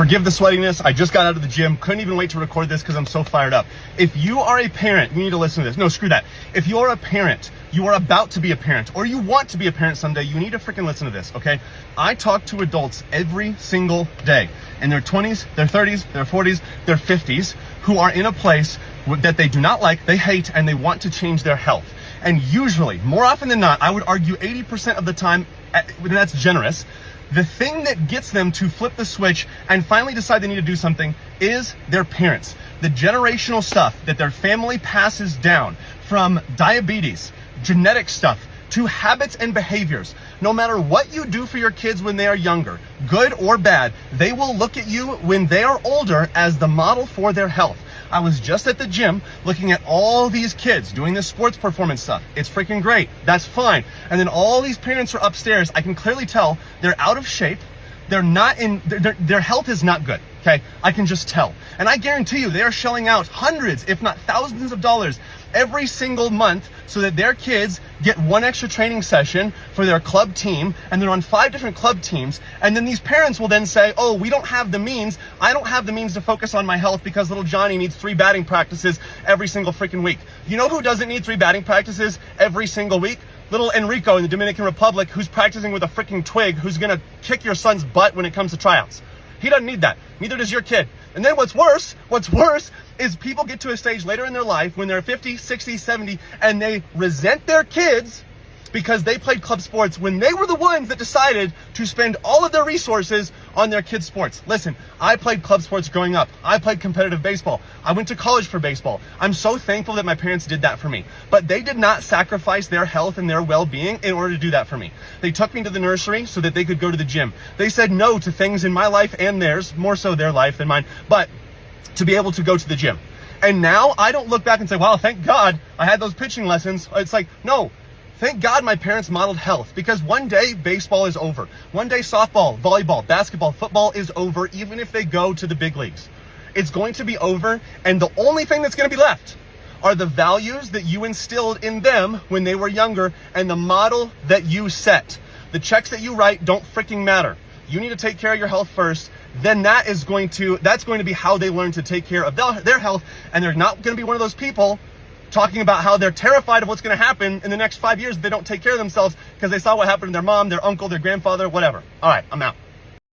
Forgive the sweatiness. I just got out of the gym. Couldn't even wait to record this because I'm so fired up. If you are a parent, you need to listen to this. No, screw that. If you are a parent, you are about to be a parent, or you want to be a parent someday, you need to freaking listen to this, okay? I talk to adults every single day in their 20s, their 30s, their 40s, their 50s, who are in a place that they do not like, they hate, and they want to change their health. And usually, more often than not, I would argue 80% of the time, and that's generous, the thing that gets them to flip the switch and finally decide they need to do something is their parents. The generational stuff that their family passes down, from diabetes, genetic stuff, to habits and behaviors. No matter what you do for your kids when they are younger, good or bad, they will look at you when they are older as the model for their health. I was just at the gym looking at all these kids doing this sports performance stuff. It's freaking great. That's fine. And then all these parents are upstairs. I can clearly tell they're out of shape. They're not in, their health is not good. Okay. I can just tell. And I guarantee you they are shelling out hundreds, if not thousands of dollars every single month so that their kids get one extra training session for their club team, and they're on 5 different club teams. And then these parents will then say, oh, we don't have the means. I don't have the means to focus on my health because little Johnny needs 3 batting practices every single freaking week. You know who doesn't need 3 batting practices every single week? Little Enrico in the Dominican Republic, who's practicing with a freaking twig, who's gonna kick your son's butt when it comes to tryouts. He doesn't need that. Neither does your kid. And then what's worse is people get to a stage later in their life when they're 50, 60, 70, and they resent their kids because they played club sports when they were the ones that decided to spend all of their resources on their kids' sports. Listen, I played club sports growing up. I played competitive baseball. I went to college for baseball. I'm so thankful that my parents did that for me. But they did not sacrifice their health and their well-being in order to do that for me. They took me to the nursery so that they could go to the gym. They said no to things in my life and theirs, more so their life than mine, but to be able to go to the gym. And now I don't look back and say, wow, thank God I had those pitching lessons. It's like, no. Thank God my parents modeled health, because one day baseball is over. One day softball, volleyball, basketball, football is over, even if they go to the big leagues. It's going to be over, and the only thing that's going to be left are the values that you instilled in them when they were younger and the model that you set. The checks that you write don't freaking matter. You need to take care of your health first. Then that's going to be how they learn to take care of their health, and they're not going to be one of those people talking about how they're terrified of what's going to happen in the next 5 years if they don't take care of themselves because they saw what happened to their mom, their uncle, their grandfather, whatever. All right, I'm out.